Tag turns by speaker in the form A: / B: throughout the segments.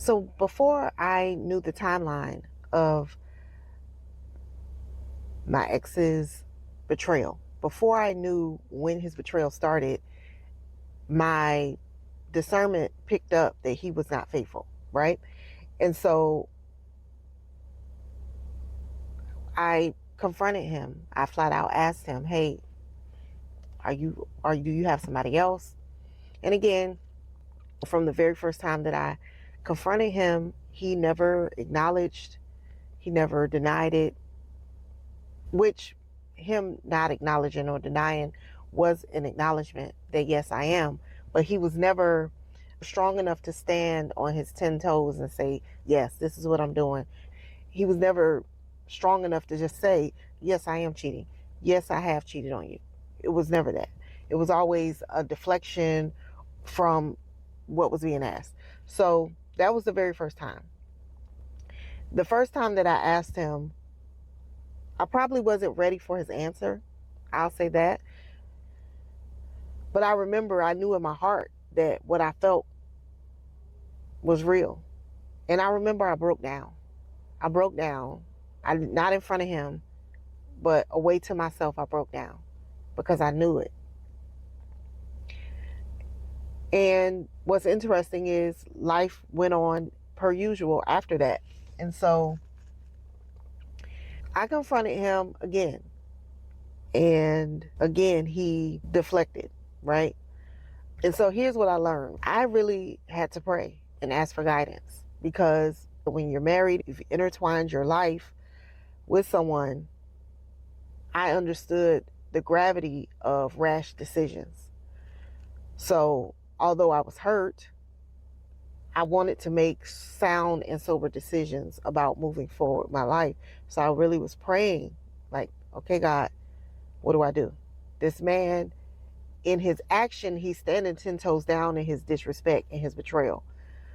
A: So before I knew the timeline of my ex's betrayal, before I knew when his betrayal started, my discernment picked up that he was not faithful, right? And so I confronted him. I flat out asked him, "Hey, do you have somebody else?" And again, from the very first time that I confronted him, he never acknowledged, he never denied it, which him not acknowledging or denying was an acknowledgement that yes, I am. But he was never strong enough to stand on his 10 toes and say, yes, this is what I'm doing. He was never strong enough to just say, yes, I am cheating. Yes, I have cheated on you. It was never that. It was always a deflection from what was being asked. So that was the very first time. The first time that I asked him, I probably wasn't ready for his answer. I'll say that. But I remember I knew in my heart that what I felt was real. And I remember I broke down. I broke down. Not in front of him, but away to myself, I broke down because I knew it. And what's interesting is life went on per usual after that. And so I confronted him again. And again, he deflected, right? And so here's what I learned. I really had to pray and ask for guidance because when you're married, if you intertwined your life with someone, I understood the gravity of rash decisions. So although I was hurt, I wanted to make sound and sober decisions about moving forward my life. So I really was praying, like, okay, God, what do I do? This man, in his action, he's standing 10 toes down in his disrespect and his betrayal.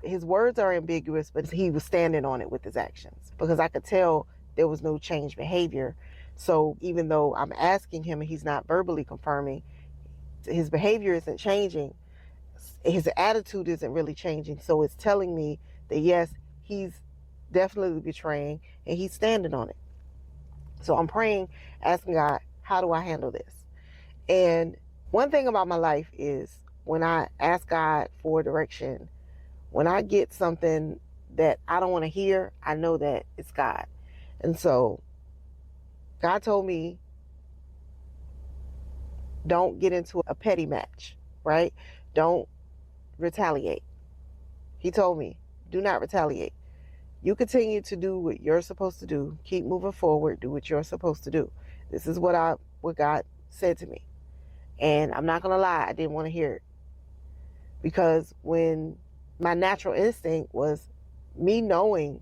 A: His words are ambiguous, but he was standing on it with his actions because I could tell there was no change behavior. So even though I'm asking him and he's not verbally confirming, his behavior isn't changing. His attitude isn't really changing. So it's telling me that yes, he's definitely betraying and he's standing on it. So I'm praying, asking God, how do I handle this? And one thing about my life is when I ask God for direction, when I get something that I don't want to hear, I know that it's God. And so God told me, don't get into a petty match, right? Don't retaliate. He told me, do not retaliate. You continue to do what you're supposed to do. Keep moving forward. Do what you're supposed to do. This is what God said to me. And I'm not going to lie, I didn't want to hear it. Because when my natural instinct was me knowing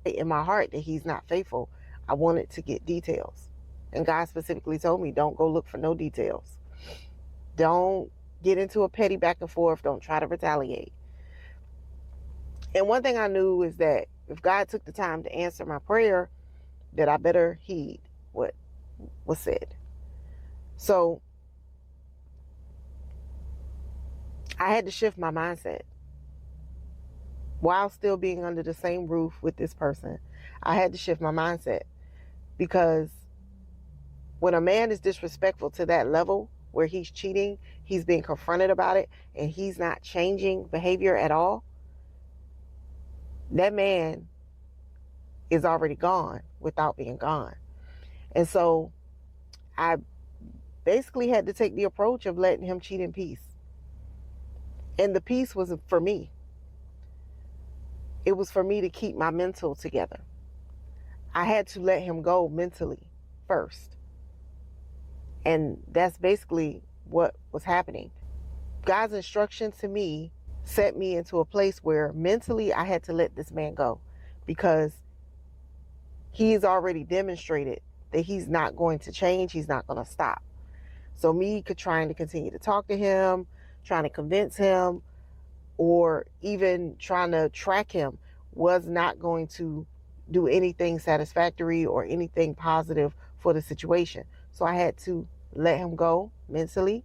A: in my heart that he's not faithful, I wanted to get details. And God specifically told me, don't go look for no details. Don't get into a petty back and forth. Don't try to retaliate. And one thing I knew is that if God took the time to answer my prayer, that I better heed what was said. So I had to shift my mindset while still being under the same roof with this person. I had to shift my mindset because when a man is disrespectful to that level where he's cheating, he's being confronted about it, and he's not changing behavior at all, that man is already gone without being gone. And so I basically had to take the approach of letting him cheat in peace. And the peace was for me. It was for me to keep my mental together. I had to let him go mentally first. And that's basically what was happening. God's instruction to me set me into a place where mentally I had to let this man go because he's already demonstrated that he's not going to change. He's not going to stop. So me trying to continue to talk to him, trying to convince him, or even trying to track him was not going to do anything satisfactory or anything positive for the situation. So I had to let him go mentally,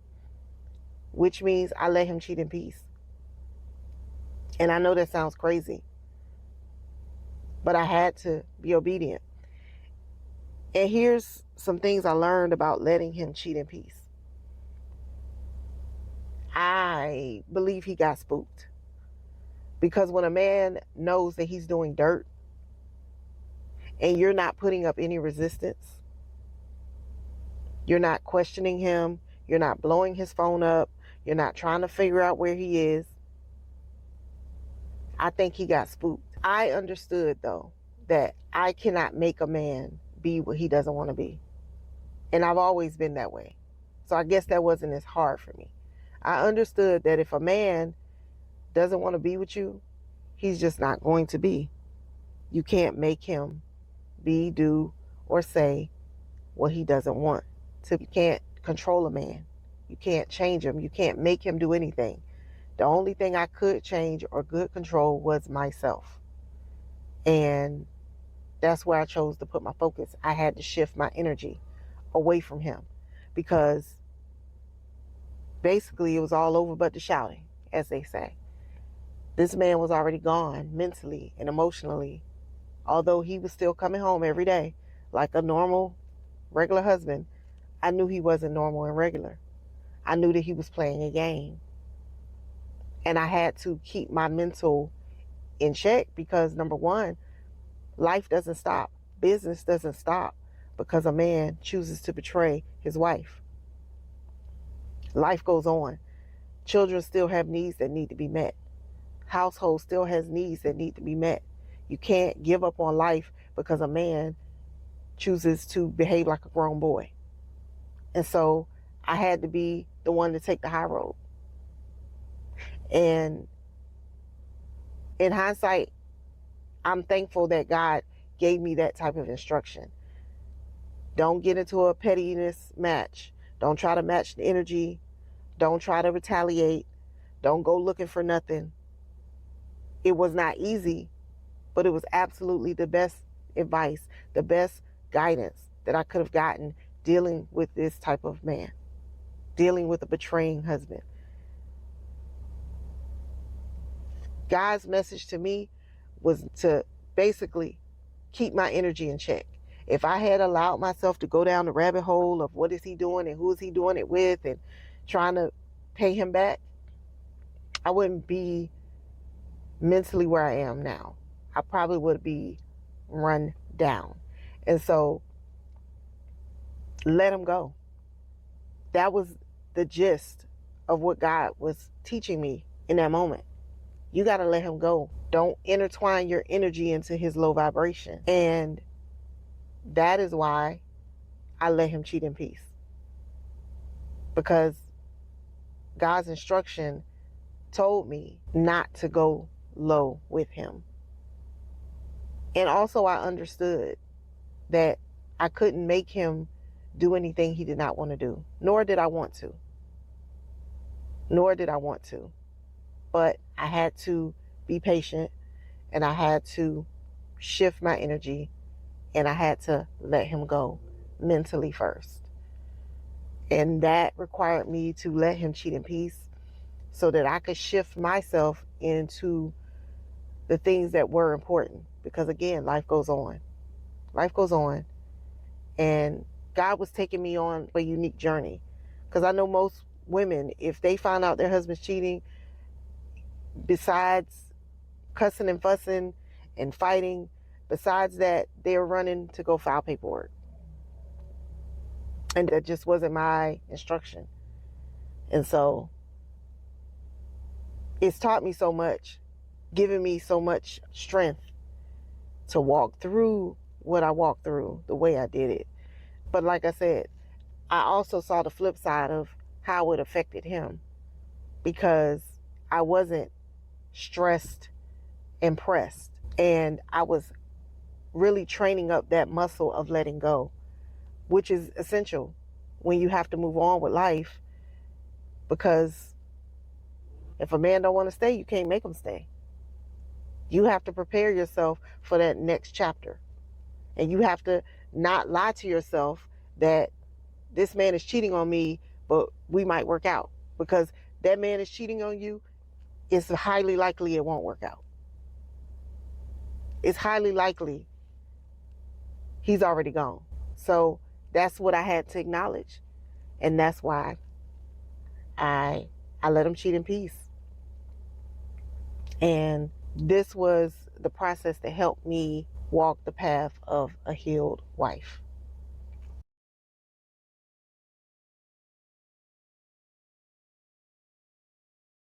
A: which means I let him cheat in peace. And I know that sounds crazy, but I had to be obedient. And here's some things I learned about letting him cheat in peace. I believe he got spooked, because when a man knows that he's doing dirt and you're not putting up any resistance, you're not questioning him, you're not blowing his phone up, you're not trying to figure out where he is, I think he got spooked. I understood, though, that I cannot make a man be what he doesn't want to be. And I've always been that way. So I guess that wasn't as hard for me. I understood that if a man doesn't want to be with you, he's just not going to be. You can't make him be, do, or say what he doesn't want. So you can't control a man. You can't change him. You can't make him do anything. The only thing I could change or could control was myself. And that's where I chose to put my focus. I had to shift my energy away from him, because basically it was all over but the shouting, as they say. This man was already gone mentally and emotionally, although he was still coming home every day like a normal, regular husband. I knew he wasn't normal and regular. I knew that he was playing a game. And I had to keep my mental in check, because number one, life doesn't stop. Business doesn't stop because a man chooses to betray his wife. Life goes on. Children still have needs that need to be met. Household still has needs that need to be met. You can't give up on life because a man chooses to behave like a grown boy. And so I had to be the one to take the high road. And in hindsight, I'm thankful that God gave me that type of instruction. Don't get into a pettiness match. Don't try to match the energy. Don't try to retaliate. Don't go looking for nothing. It was not easy, but it was absolutely the best advice, the best guidance that I could have gotten dealing with this type of man, dealing with a betraying husband. God's message to me was to basically keep my energy in check. If I had allowed myself to go down the rabbit hole of what is he doing and who is he doing it with and trying to pay him back, I wouldn't be mentally where I am now. I probably would be run down. And so let him go. That was the gist of what God was teaching me in that moment. You got to let him go. Don't intertwine your energy into his low vibration. And that is why I let him cheat in peace. Because God's instruction told me not to go low with him. And also I understood that I couldn't make him do anything he did not want to do. Nor did I want to. But I had to be patient, and I had to shift my energy, and I had to let him go mentally first. And that required me to let him cheat in peace so that I could shift myself into the things that were important. Because again, life goes on. Life goes on. And God was taking me on a unique journey. Because I know most women, if they find out their husband's cheating, besides cussing and fussing and fighting, besides that, they're running to go file paperwork. And that just wasn't my instruction. And so it's taught me so much, given me so much strength to walk through what I walked through the way I did it. But like I said, I also saw the flip side of how it affected him, because I wasn't stressed and pressed. And I was really training up that muscle of letting go, which is essential when you have to move on with life. Because if a man don't want to stay, you can't make him stay. You have to prepare yourself for that next chapter. And you have to not lie to yourself that this man is cheating on me, but we might work out. Because that man is cheating on you, it's highly likely it won't work out. it's highly likely he's already gone. So that's what I had to acknowledge. And that's why I let him cheat in peace. And this was the process that helped me walk the path of a healed wife.